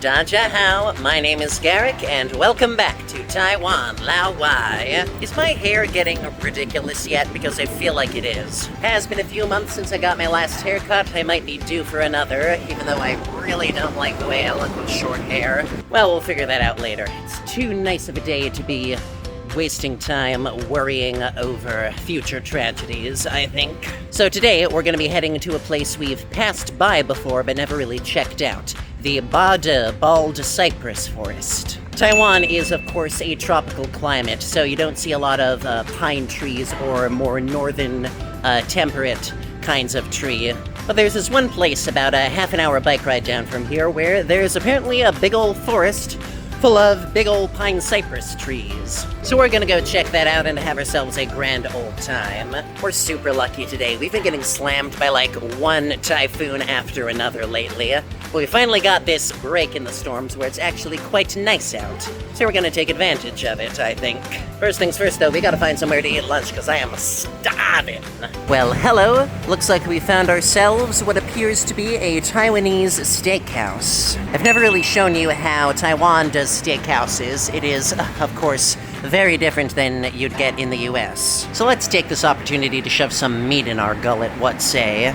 Dajahao, my name is Garrick, and welcome back to Taiwan, Lao Wai. Is my hair getting ridiculous yet? Because I feel like it is. Has been a few months since I got my last haircut. I might be due for another, even though I really don't like the way I look with short hair. Well, we'll figure that out later. It's too nice of a day to be wasting time worrying over future tragedies, I think. So today, we're gonna be heading to a place we've passed by before but never really checked out. The Bade bald cypress forest. Taiwan is, of course, a tropical climate, so you don't see a lot of pine trees or more northern, temperate kinds of tree. But there's this one place about a half-an-hour bike ride down from here where there's apparently a big old forest full of big old pine cypress trees. So we're gonna go check that out and have ourselves a grand old time. We're super lucky today. We've been getting slammed by like one typhoon after another lately. But we finally got this break in the storms where it's actually quite nice out. So we're gonna take advantage of it, I think. First things first though, we gotta find somewhere to eat lunch because I am starving. Well, hello. Looks like we found ourselves what appears to be a Taiwanese steakhouse. I've never really shown you how Taiwan does steakhouses. It is, of course, very different than you'd get in the US. So let's take this opportunity to shove some meat in our gullet, what say?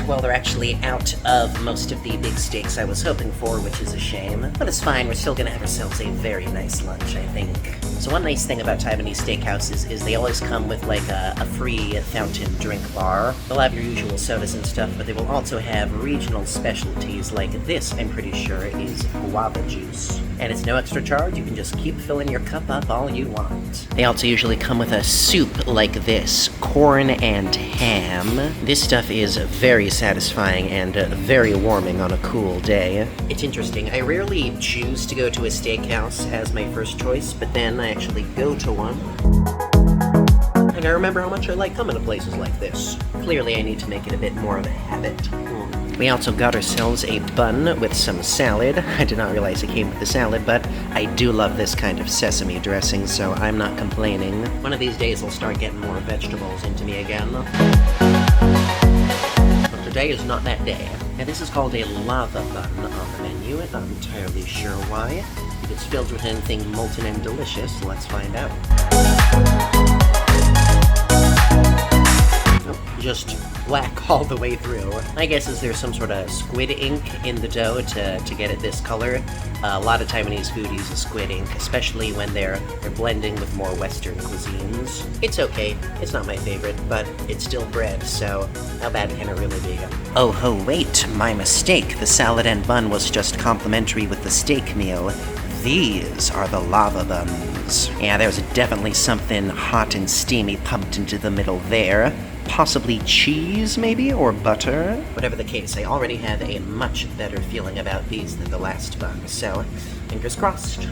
Well, they're actually out of most of the big steaks I was hoping for, which is a shame. But it's fine, we're still gonna have ourselves a very nice lunch, I think. So one nice thing about Taiwanese steakhouses is they always come with like a free fountain drink bar. They'll have your usual sodas and stuff, but they will also have regional specialties like this, I'm pretty sure, is guava juice. And it's no extra charge, you can just keep filling your cup up all you want. They also usually come with a soup like this, corn and ham. This stuff is very satisfying and very warming on a cool day. It's interesting, I rarely choose to go to a steakhouse as my first choice, but then I actually go to one. And I remember how much I like coming to places like this. Clearly I need to make it a bit more of a habit. We also got ourselves a bun with some salad. I did not realize it came with the salad, but I do love this kind of sesame dressing, so I'm not complaining. One of these days I'll start getting more vegetables into me again. But today is not that day. And this is called a lava bun on the menu. I'm not entirely sure why. If it's filled with anything molten and delicious, let's find out. Just black all the way through. My guess is there's some sort of squid ink in the dough to get it this color. A lot of Taiwanese food uses squid ink, especially when they're blending with more Western cuisines. It's okay, it's not my favorite, but it's still bread, so how bad can it really be? Oh, wait, my mistake. The salad and bun was just complimentary with the steak meal. These are the lava buns. Yeah, there's definitely something hot and steamy pumped into the middle there. Possibly cheese, maybe, or butter? Whatever the case, I already have a much better feeling about these than the last bun, so fingers crossed.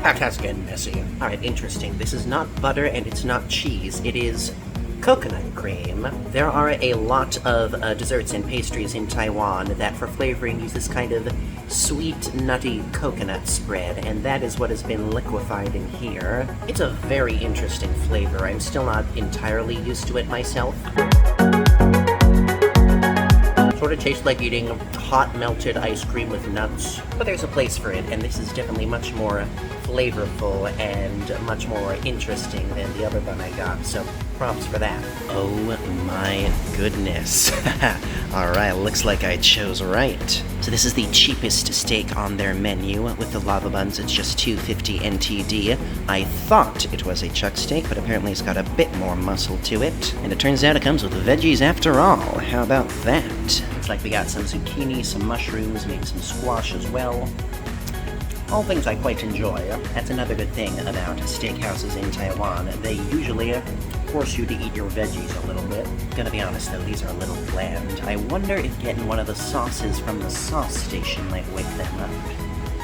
That's getting messy. Alright, interesting. This is not butter and it's not cheese. It is coconut cream. There are a lot of desserts and pastries in Taiwan that for flavoring use this kind of sweet, nutty coconut spread, and that is what has been liquefied in here. It's a very interesting flavor. I'm still not entirely used to it myself. Sort of tastes like eating hot melted ice cream with nuts, but there's a place for it, and this is definitely much more flavorful and much more interesting than the other bun I got, so props for that. Oh my goodness. Alright, looks like I chose right. So this is the cheapest steak on their menu. With the lava buns, it's just $2.50 NTD. I thought it was a chuck steak, but apparently it's got a bit more muscle to it. And it turns out it comes with veggies after all. How about that? Looks like we got some zucchini, some mushrooms, maybe some squash as well. All things I quite enjoy. That's another good thing about steakhouses in Taiwan. They usually force you to eat your veggies a little bit. Gonna be honest though, these are a little bland. I wonder if getting one of the sauces from the sauce station might wake them up.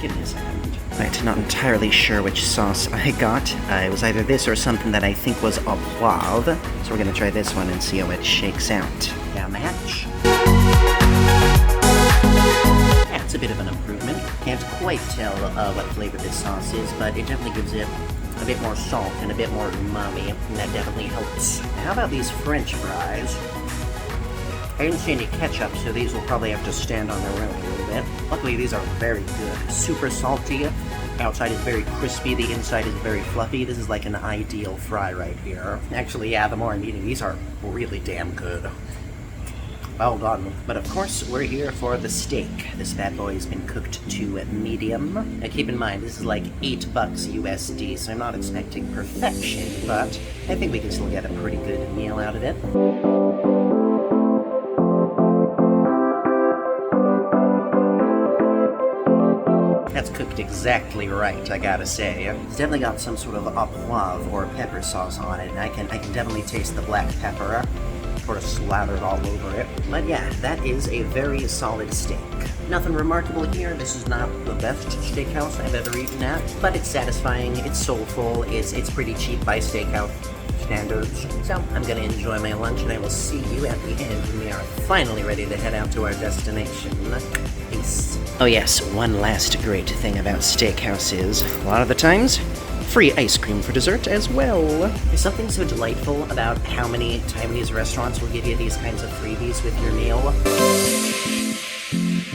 in his hand. Right, not entirely sure which sauce I got. It was either this or something that I think was a poivre. So we're gonna try this one and see how it shakes out. Down the hatch. Yeah, it's a bit of an improvement. Can't quite tell what flavor this sauce is, but it definitely gives it a bit more salt and a bit more umami, and that definitely helps. How about these French fries? I didn't see any ketchup, so these will probably have to stand on their own a little bit. Luckily, these are very good. Super salty. Outside is very crispy, the inside is very fluffy. This is like an ideal fry right here. Actually, yeah, the more I'm eating, these are really damn good. Well done. But of course, we're here for the steak. This bad boy has been cooked to medium. Now keep in mind, this is like $8 USD, so I'm not expecting perfection, but I think we can still get a pretty good meal out of it. That's cooked exactly right, I gotta say. It's definitely got some sort of poivre or pepper sauce on it, and I can definitely taste the black pepper sort of slathered all over it. But yeah, that is a very solid steak. Nothing remarkable here. This is not the best steakhouse I've ever eaten at, but it's satisfying, it's soulful, it's pretty cheap by steakhouse standards. So I'm gonna enjoy my lunch, and I will see you at the end when we are finally ready to head out to our destination. Peace. Oh yes, one last great thing about steakhouses. A lot of the times, free ice cream for dessert as well. There's something so delightful about how many Taiwanese restaurants will give you these kinds of freebies with your meal.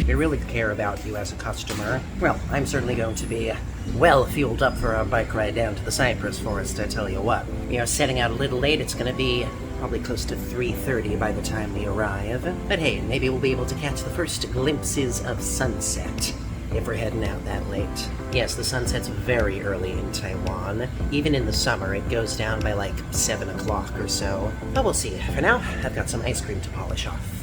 They really care about you as a customer. Well, I'm certainly going to be well fueled up for our bike ride down to the Cypress forest, I tell you what. We are setting out a little late. It's going to be probably close to 3:30 by the time we arrive. But hey, maybe we'll be able to catch the first glimpses of sunset if we're heading out that late. Yes, the sun sets very early in Taiwan. Even in the summer, it goes down by like 7 o'clock or so. But we'll see. For now, I've got some ice cream to polish off.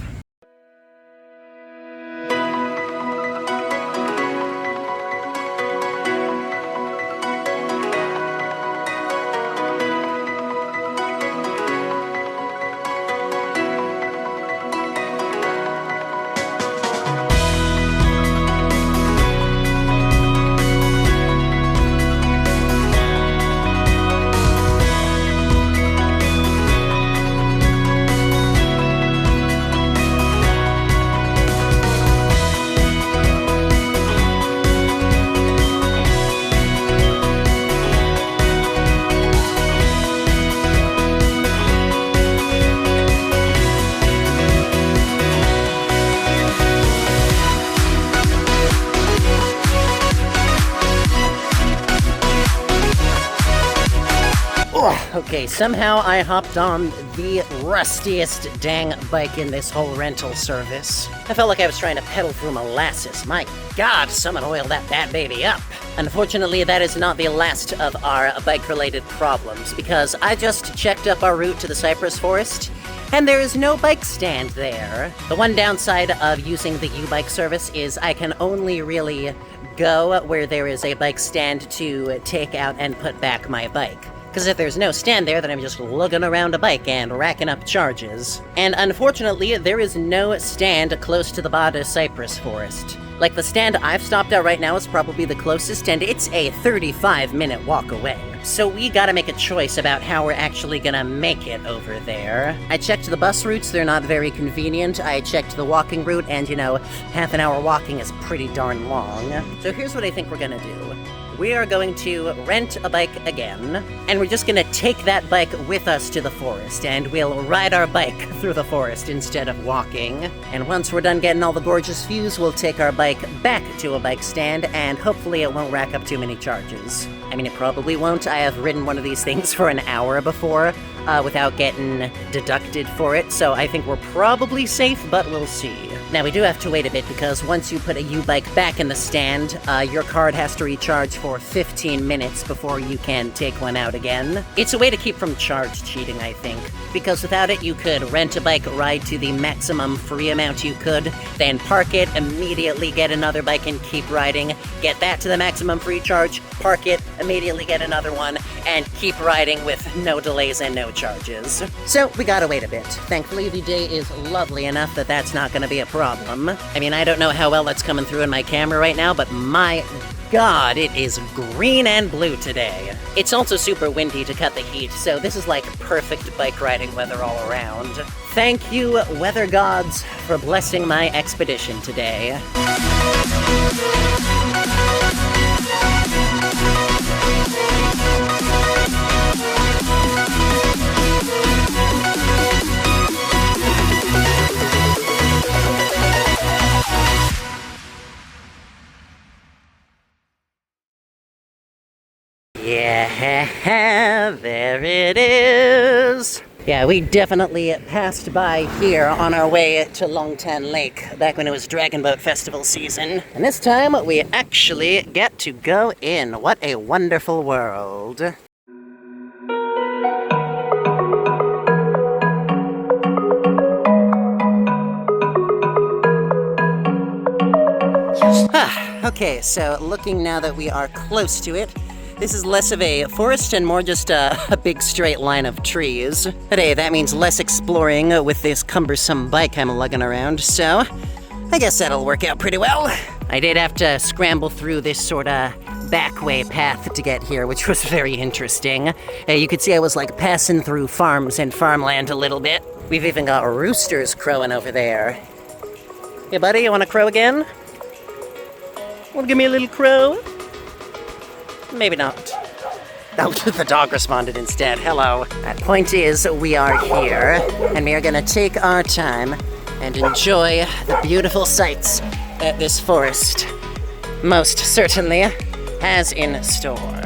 Okay, somehow I hopped on the rustiest dang bike in this whole rental service. I felt like I was trying to pedal through molasses. My God, someone oiled that bad baby up. Unfortunately, that is not the last of our bike-related problems, because I just checked up our route to the Cypress forest, and there is no bike stand there. The one downside of using the U-bike service is I can only really go where there is a bike stand to take out and put back my bike. Because if there's no stand there, then I'm just lugging around a bike and racking up charges. And unfortunately, there is no stand close to the Bade Cypress forest. Like, the stand I've stopped at right now is probably the closest, and it's a 35-minute walk away. So we gotta make a choice about how we're actually gonna make it over there. I checked the bus routes, they're not very convenient. I checked the walking route, and you know, half an hour walking is pretty darn long. So here's what I think we're gonna do. We are going to rent a bike again, and we're just gonna take that bike with us to the forest, and we'll ride our bike through the forest instead of walking. And once we're done getting all the gorgeous views, we'll take our bike back to a bike stand, and hopefully it won't rack up too many charges. I mean, it probably won't. I have ridden one of these things for an hour before, without getting deducted for it, so I think we're probably safe, but we'll see. Now, we do have to wait a bit, because once you put a U-bike back in the stand, your card has to recharge for 15 minutes before you can take one out again. It's a way to keep from charge cheating, I think, because without it, you could rent a bike, ride to the maximum free amount you could, then park it, immediately get another bike and keep riding, get that to the maximum free charge, park it, immediately get another one, and keep riding with no delays and no charges. So, we gotta wait a bit. Thankfully, the day is lovely enough that that's not gonna be a problem. I mean, I don't know how well that's coming through in my camera right now, but my God, it is green and blue today. It's also super windy to cut the heat, so this is like perfect bike riding weather all around. Thank you, weather gods, for blessing my expedition today. Yeah, there it is. Yeah, we definitely passed by here on our way to Longtan Lake back when it was Dragon Boat Festival season. And this time we actually get to go in. What a wonderful world. Okay, so looking now that we are close to it, this is less of a forest and more just a big straight line of trees. But hey, that means less exploring with this cumbersome bike I'm lugging around, so I guess that'll work out pretty well. I did have to scramble through this sort of backway path to get here, which was very interesting. You could see I was like passing through farms and farmland a little bit. We've even got roosters crowing over there. Hey buddy, you wanna crow again? Wanna give me a little crow? Maybe not. Oh, the dog responded instead. Hello. The point is, we are here, and we are gonna take our time and enjoy the beautiful sights that this forest most certainly has in store.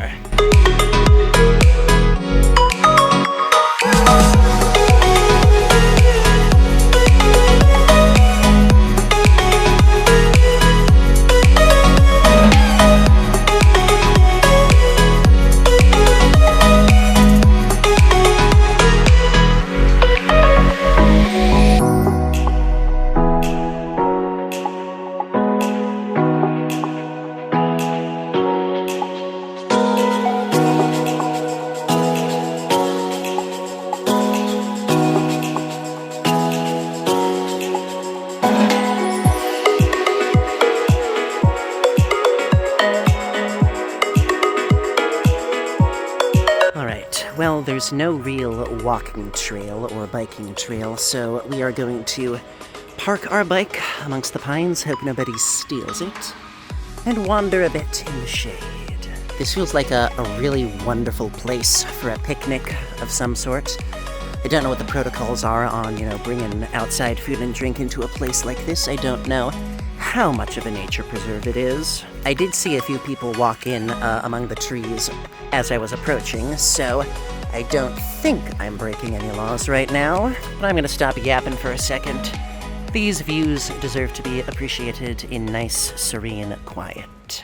Well, there's no real walking trail or biking trail, so we are going to park our bike amongst the pines, hope nobody steals it, and wander a bit in the shade. This feels like a really wonderful place for a picnic of some sort. I don't know what the protocols are on, bringing outside food and drink into a place like this. I don't know how much of a nature preserve it is. I did see a few people walk in among the trees as I was approaching, so I don't think I'm breaking any laws right now, but I'm gonna stop yapping for a second. These views deserve to be appreciated in nice, serene quiet.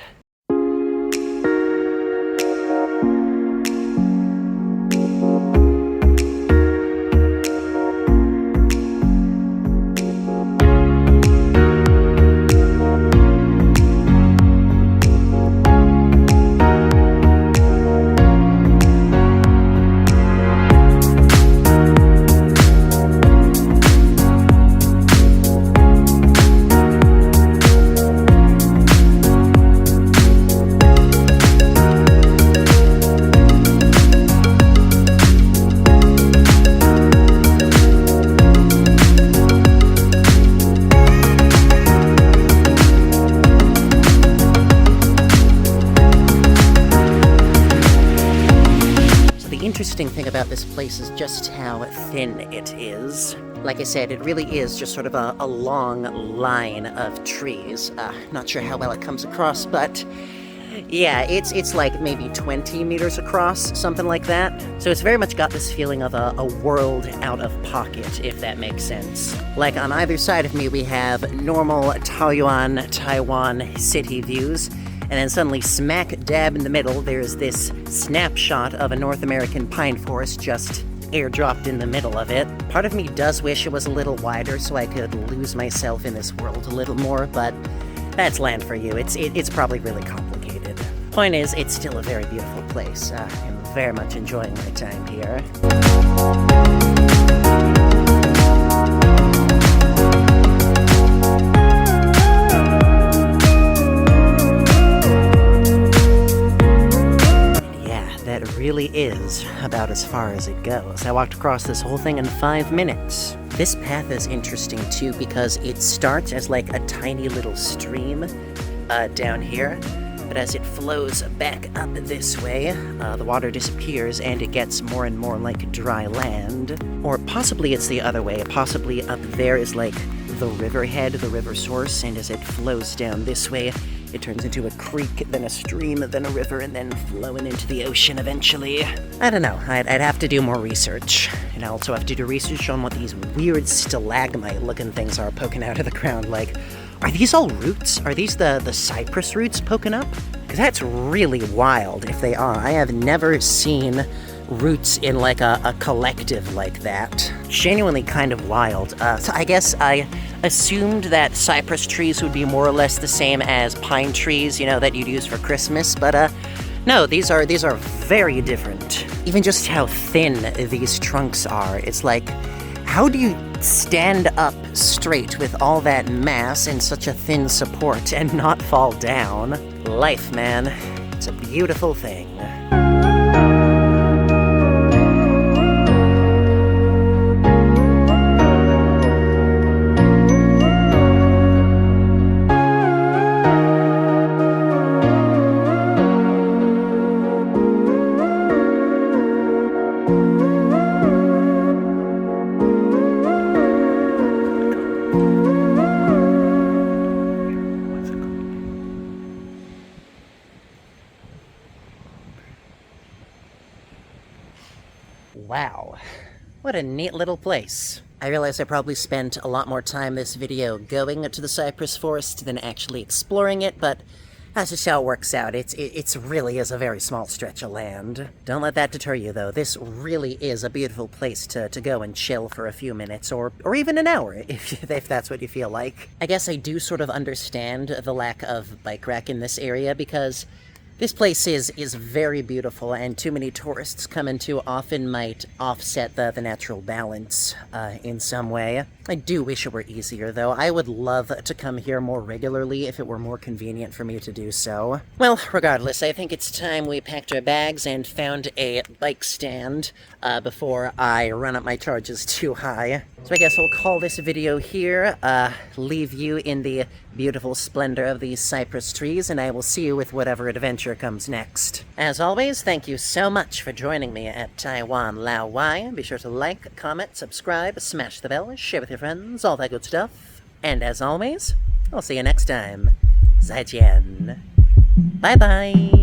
The interesting thing about this place is just how thin it is. Like I said, it really is just sort of a long line of trees. Not sure how well it comes across, but yeah, it's like maybe 20 meters across, something like that. So it's very much got this feeling of a world out of pocket, if that makes sense. Like on either side of me, we have normal Taoyuan, Taiwan city views, and then suddenly smack dab in the middle, there's this snapshot of a North American pine forest just airdropped in the middle of it. Part of me does wish it was a little wider so I could lose myself in this world a little more, but that's land for you. It's probably really complicated. Point is, it's still a very beautiful place. I'm very much enjoying my time here. really is about as far as it goes. I walked across this whole thing in 5 minutes. This path is interesting too because it starts as like a tiny little stream down here, but as it flows back up this way, the water disappears and it gets more and more like dry land. Or possibly it's the other way. Possibly up there is like the river head, the river source, and as it flows down this way, it turns into a creek, then a stream, then a river, and then flowing into the ocean eventually. I don't know. I'd have to do more research. And I also have to do research on what these weird stalagmite-looking things are poking out of the ground. Like, are these all roots? Are these the cypress roots poking up? Because that's really wild if they are. I have never seen roots in like a collective like that. Genuinely kind of wild. So I guess I assumed that cypress trees would be more or less the same as pine trees, you know, that you'd use for Christmas, but no, these are very different. Even just how thin these trunks are. It's like, how do you stand up straight with all that mass and such a thin support and not fall down? Life, man. It's a beautiful thing. Wow, what a neat little place. I realize I probably spent a lot more time this video going to the cypress forest than actually exploring it, but that's just how it works out. It's really is a very small stretch of land. Don't let that deter you, though. This really is a beautiful place to go and chill for a few minutes, or even an hour, if that's what you feel like. I guess I do sort of understand the lack of bike rack in this area, because this place is very beautiful, and too many tourists coming too often might offset the natural balance in some way. I do wish it were easier, though. I would love to come here more regularly if it were more convenient for me to do so. Well, regardless, I think it's time we packed our bags and found a bike stand before I run up my charges too high. So I guess we'll call this video here, leave you in the beautiful splendor of these cypress trees, and I will see you with whatever adventure comes next. As always, thank you so much for joining me at Taiwan Lao Wai. Be sure to like, comment, subscribe, smash the bell, share with your friends, all that good stuff. And as always, I'll see you next time. 再见. Bye-bye.